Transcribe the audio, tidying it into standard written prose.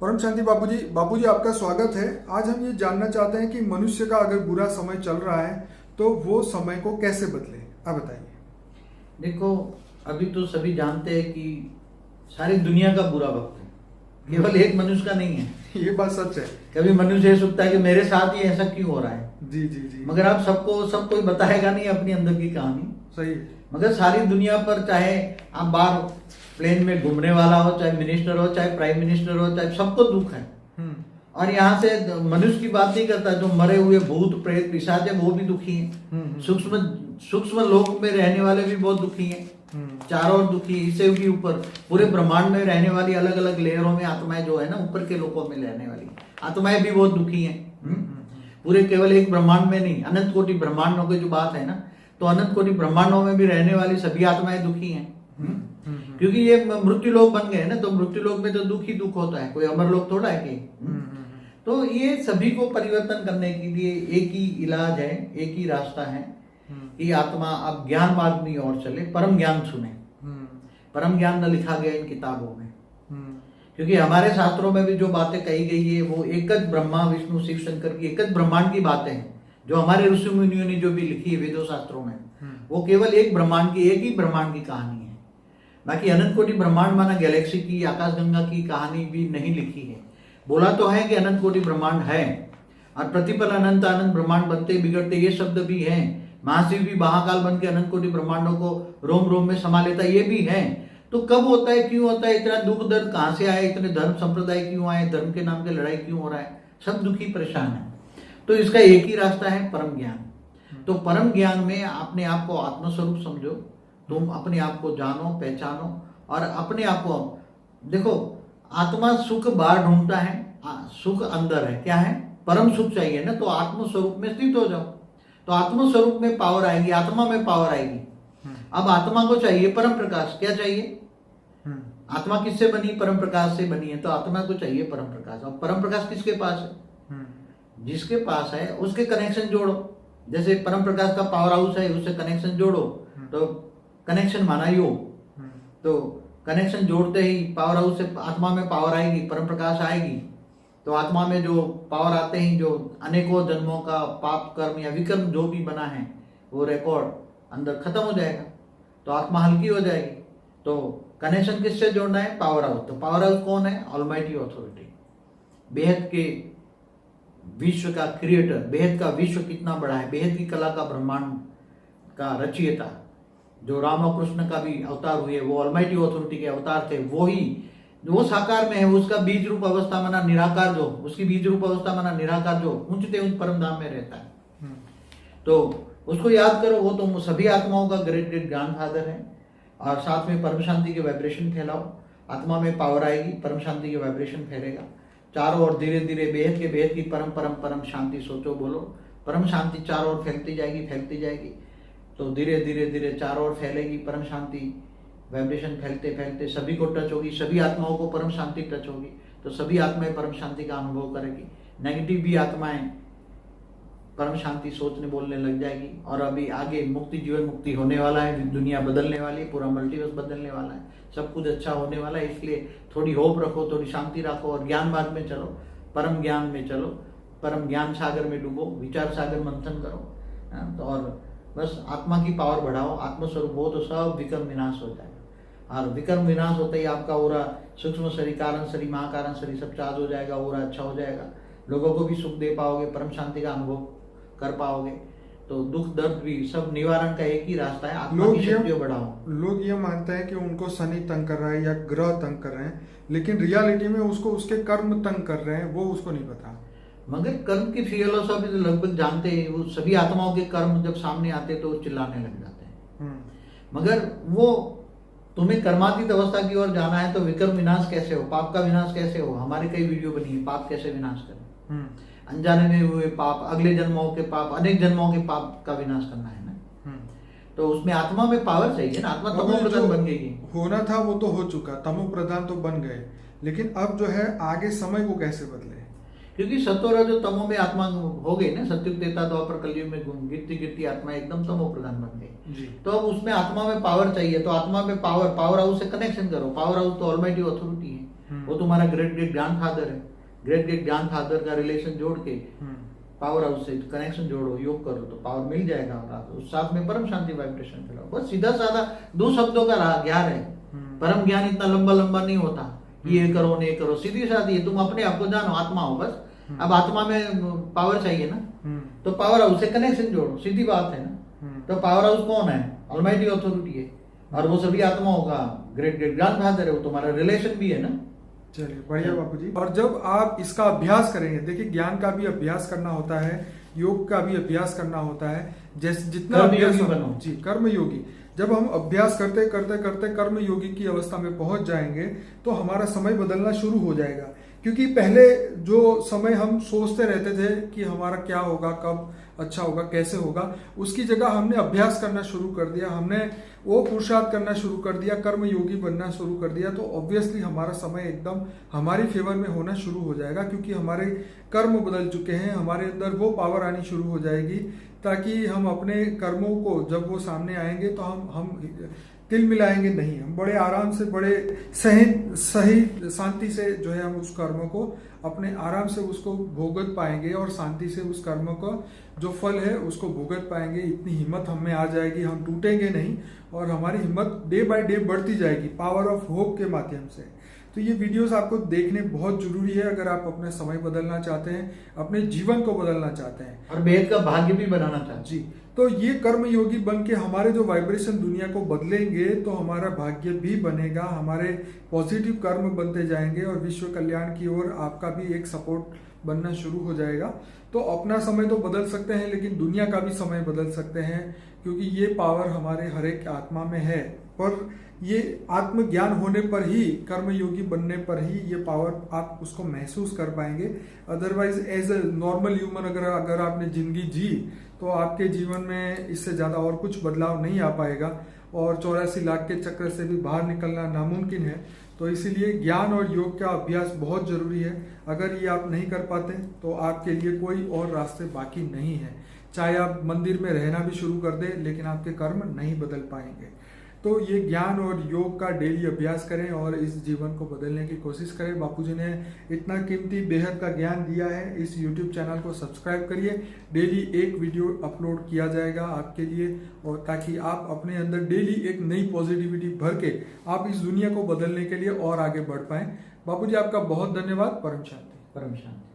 परम शांति बाबूजी आपका स्वागत है। आज हम ये जानना चाहते हैं कि मनुष्य का अगर बुरा समय चल रहा है तो वो समय को कैसे बदले, आप बताइए। देखो, अभी तो सभी जानते हैं कि सारी दुनिया का बुरा वक्त है, केवल एक मनुष्य का नहीं है। ये बात सच है। कभी मनुष्य ये सोचता है कि मेरे साथ ही ऐसा क्यों हो रहा है। जी जी जी। मगर आप सब कोई बताएगा नहीं अपनी अंदर की कहानी। सही। मगर सारी दुनिया पर, चाहे आप बाहर प्लेन में घूमने वाला हो, चाहे मिनिस्टर हो, चाहे प्राइम मिनिस्टर हो, चाहे सबको दुख है। और यहाँ से मनुष्य की बात नहीं करता, जो मरे हुए भूत प्रेत पिशाच है वो भी दुखी है। सूक्ष्म लोक में रहने वाले भी बहुत दुखी हैं। चारों ओर दुखी, इससे भी ऊपर पूरे ब्रह्मांड में रहने वाली अलग अलग लेयरों में आत्माएं जो है ना, ऊपर के लोकों में रहने वाली आत्माएं भी बहुत दुखी हैं। पूरे केवल एक ब्रह्मांड में नहीं, अनंत कोटि ब्रह्मांडों की जो बात है ना, तो अनंत कोटि ब्रह्मांडों में भी रहने वाली सभी आत्माएं दुखी हैं। क्योंकि ये मृत्यु लोक बन गए ना, तो मृत्यु लोक में तो दुख ही दुख होता है, कोई अमर लोक थोड़ा है कि। तो ये सभी को परिवर्तन करने के लिए एक ही इलाज है, एक ही रास्ता है कि आत्मा अब ज्ञान मार्ग में और चले, परम ज्ञान सुने। परम ज्ञान न लिखा गया इन किताबों में, क्योंकि हमारे शास्त्रों में भी जो बातें कही गई है वो एक ब्रह्मा विष्णु शिव शंकर की एक ब्रह्मांड की बातें हैं। जो हमारे ऋषि मुनियों ने जो भी लिखी है वेदों शास्त्रों में, वो केवल एक ब्रह्मांड की, एक ही ब्रह्मांड की कहानी है। बाकी अनंत कोटि ब्रह्मांड माना गैलेक्सी की, आकाशगंगा की कहानी भी नहीं लिखी है। बोला तो है कि अनंत कोटि ब्रह्मांड है, और प्रतिपल अनंत अनंत ब्रह्मांड बनते बिगड़ते ये शब्द भी है। महाशिव भी महाकाल बन के अनंत कोटि ब्रह्मांडों को रोम रोम में समा लेता, ये भी है। तो कब होता है, क्यों होता है, इतना दुख दर्द कहाँ से आए, इतने धर्म संप्रदाय क्यों आए, धर्म के नाम पे लड़ाई क्यों हो रहा है, सब दुखी परेशान है। तो इसका एक ही रास्ता है, परम ज्ञान। तो परम ज्ञान में अपने आप को आत्मस्वरूप समझो, तुम अपने आप को जानो पहचानो, और अपने आप को देखो। आत्मा सुख बाहर ढूंढता है, सुख अंदर है। क्या है? परम सुख चाहिए ना, तो आत्म स्वरूप में स्थित हो जाओ, तो आत्म स्वरूप में पावर आएगी, आत्मा में पावर आएगी। अब आत्मा को चाहिए परम प्रकाश। क्या चाहिए? आत्मा किससे बनी? परम प्रकाश से बनी है, तो आत्मा को चाहिए परम प्रकाश। अब परम प्रकाश किसके पास है? जिसके पास है उसके कनेक्शन जोड़ो। जैसे परम प्रकाश का पावर हाउस है, उससे कनेक्शन जोड़ो, तो कनेक्शन माना योग। तो कनेक्शन जोड़ते ही पावर हाउस से आत्मा में पावर आएगी, परम प्रकाश आएगी। तो आत्मा में जो पावर आते ही, जो अनेकों जन्मों का पाप कर्म या विकर्म जो भी बना है वो रिकॉर्ड अंदर खत्म हो जाएगा, तो आत्मा हल्की हो जाएगी। तो कनेक्शन किससे जोड़ना है? Power house. तो पावर हाउस कौन है? ऑलमाइटी ऑथोरिटी, बेहद के विश्व का क्रिएटर। बेहद का विश्व कितना बड़ा है, बेहद की कला का ब्रह्मांड का रचयिता, जो राम और कृष्ण का भी अवतार हुए, वो ऑलमाइटी ऑथोरिटी के अवतार थे। वो साकार में है, उसका बीज रूप अवस्था माना निराकार, जो उसकी बीज रूप अवस्था माना निराकार, जो ऊंचते उच्च परम धाम में रहता है। तो उसको याद करो, वो तो सभी आत्माओं का ग्रेट ग्रेट ग्रैंड फादर है। और साथ में परम शांति के वाइब्रेशन फैलाओ, आत्मा में पावर आएगी, परम शांति के वाइब्रेशन फैलेगा चारों ओर। धीरे धीरे बेहद के बेहद की परम परम परम शांति सोचो, बोलो। परम शांति चारों ओर फैलती जाएगी, फैलती जाएगी। तो धीरे धीरे धीरे चारों ओर फैलेगी परम शांति, वाइब्रेशन फैलते फैलते सभी को टच होगी, सभी आत्माओं को परम शांति टच होगी, तो सभी आत्माएं परम शांति का अनुभव करेगी। नेगेटिव भी आत्माएं परम शांति सोचने बोलने लग जाएगी। और अभी आगे मुक्ति, जीवन मुक्ति होने वाला है, दुनिया बदलने वाली है, पूरा मल्टीवर्स बदलने वाला है, सब कुछ अच्छा होने वाला है। इसलिए थोड़ी होप रखो, थोड़ी शांति रखो, और ज्ञान मार्ग में चलो, परम ज्ञान में चलो, परम ज्ञान सागर में डूबो, विचार सागर मंथन करो। तो और बस आत्मा की पावर बढ़ाओ, आत्मस्वरूप हो, तो सब विकर्म विनाश हो जाएगा। और विकर्म विनाश होते ही आपका ओरा सूक्ष्म शरीर, कारण शरीर, महाकारण शरीर सब चार्ज हो जाएगा, ओरा अच्छा हो जाएगा, लोगों को भी सुख दे पाओगे, परम शांति का अनुभव कर पाओगे। तो दुख दर्द भी सब निवारण का एक ही रास्ता है, आत्मा की शक्ति बढ़ाओ। लोग ये मानते हैं कि उनको शनि तंग कर रहा है या ग्रह तंग कर रहे हैं, लेकिन रियलिटी में उसको उसके कर्म तंग कर रहे हैं, वो उसको नहीं पता। मगर कर्म की फिलोसॉफी तो लगभग जानते हैं, वो सभी आत्माओं के कर्म जब सामने आते तो चिल्लाने लग जाते हैं। मगर वो तुम्हें कर्मातीत अवस्था की ओर जाना है, तो विकर्म विनाश कैसे हो, पाप का विनाश कैसे हो। हमारे कई वीडियो बनी है, पाप कैसे विनाश करें, अनजाने में हुए पाप, अगले जन्मों के पाप, अनेक जन्मों के पाप का विनाश करना है ना। तो उसमें आत्मा में पावर चाहिए ना, आत्मा तमो प्रधान बन गई। होना था वो तो हो चुका, तमो प्रधान तो बन गए, लेकिन अब जो है आगे समय को कैसे बदले? क्योंकि सत्वर जो तमो में आत्मा हो गई ना, सत्युग देता द्वापर कलयुग में गिरती गिरती आत्मा एकदम तमो प्रधान बन गई। तो अब उसमें आत्मा में पावर चाहिए, तो आत्मा में पावर हाउस से कनेक्शन करो। पावर हाउस तो ऑलमाइटी ऑथोरिटी है, वो तुम्हारा ग्रेट ग्रेट ग्रैंडफादर है, ग्रेट ग्रेट ग्रैंडफादर का रिलेशन जोड़ के पावर हाउस से कनेक्शन जोड़ो, योग करो तो पावर मिल जाएगा। और उस साथ में परम शांति वाइब्रेशन फैलाओ। बस सीधा साधा 2 शब्दों का ज्ञान है। परम ज्ञान इतना लंबा लंबा नहीं होता, ये करो नहीं करो, सीधी साधी है। तुम अपने आप को जानो, आत्मा हो बस। अब आत्मा में पावर चाहिए ना, तो पावर हाउस से कनेक्शन जोड़ो, सीधी बात है ना। तो पावर हाउस कौन है? ऑलमाइटी अथॉरिटी है, और वो सभी आत्माओं का ग्रेट ग्रेट ग्रैंडफादर है, वो तुम्हारा रिलेशन भी है ना। चलिए बढ़िया बापू जी। और जब आप इसका अभ्यास करेंगे, देखिए ज्ञान का भी अभ्यास करना होता है, योग का भी अभ्यास करना होता है। जैसे जितना कर्मयोगी बनो जी, कर्म योगी। जब हम अभ्यास करते करते करते कर्म योगी की अवस्था में पहुंच जाएंगे तो हमारा समय बदलना शुरू हो जाएगा। क्योंकि पहले जो समय हम सोचते रहते थे कि हमारा क्या होगा, कब अच्छा होगा, कैसे होगा, उसकी जगह हमने अभ्यास करना शुरू कर दिया, हमने वो पुरुषार्थ करना शुरू कर दिया, कर्म योगी बनना शुरू कर दिया, तो ऑब्वियसली हमारा समय एकदम हमारी फेवर में होना शुरू हो जाएगा। क्योंकि हमारे कर्म बदल चुके हैं, हमारे अंदर वो पावर आनी शुरू हो जाएगी, ताकि हम अपने कर्मों को जब वो सामने आएंगे तो हम तिल मिलाएंगे नहीं, हम बड़े आराम से, बड़े सही शांति से जो है हम उस कर्म को अपने आराम से उसको भोगत पाएंगे, और शांति से उस कर्म का जो फल है उसको भोगत पाएंगे। इतनी हिम्मत हम में आ जाएगी, हम टूटेंगे नहीं, और हमारी हिम्मत डे बाय डे बढ़ती जाएगी पावर ऑफ होप के माध्यम से। तो ये वीडियोस आपको देखने बहुत जरूरी है अगर आप अपना समय बदलना चाहते हैं, अपने जीवन को बदलना चाहते हैं, और बेहद का भाग्य भी बनाना चाहते हैं। जी। तो ये कर्म योगी बन के हमारे जो वाइब्रेशन दुनिया को बदलेंगे तो हमारा भाग्य भी बनेगा, हमारे पॉजिटिव कर्म बनते जाएंगे, और विश्व कल्याण की ओर आपका भी एक सपोर्ट बनना शुरू हो जाएगा। तो अपना समय तो बदल सकते हैं, लेकिन दुनिया का भी समय बदल सकते हैं, क्योंकि ये पावर हमारे हर एक आत्मा में है। पर ये आत्मज्ञान होने पर ही, कर्म योगी बनने पर ही ये पावर आप उसको महसूस कर पाएंगे। Otherwise as a normal human अगर आपने जिंदगी जी तो आपके जीवन में इससे ज़्यादा और कुछ बदलाव नहीं आ पाएगा, और 84 लाख के चक्र से भी बाहर निकलना नामुमकिन है। तो इसीलिए ज्ञान और योग का अभ्यास बहुत जरूरी है। अगर ये आप नहीं कर पाते तो आपके लिए कोई और रास्ते बाकी नहीं है। चाहे आप मंदिर में रहना भी शुरू कर दें, लेकिन आपके कर्म नहीं बदल पाएंगे। तो ये ज्ञान और योग का डेली अभ्यास करें और इस जीवन को बदलने की कोशिश करें। बापूजी ने इतना कीमती बेहद का ज्ञान दिया है। इस YouTube चैनल को सब्सक्राइब करिए, डेली एक वीडियो अपलोड किया जाएगा आपके लिए, और ताकि आप अपने अंदर डेली एक नई पॉजिटिविटी भर के आप इस दुनिया को बदलने के लिए और आगे बढ़ पाएं। बापूजी आपका बहुत धन्यवाद। परम शांति। परम शांति।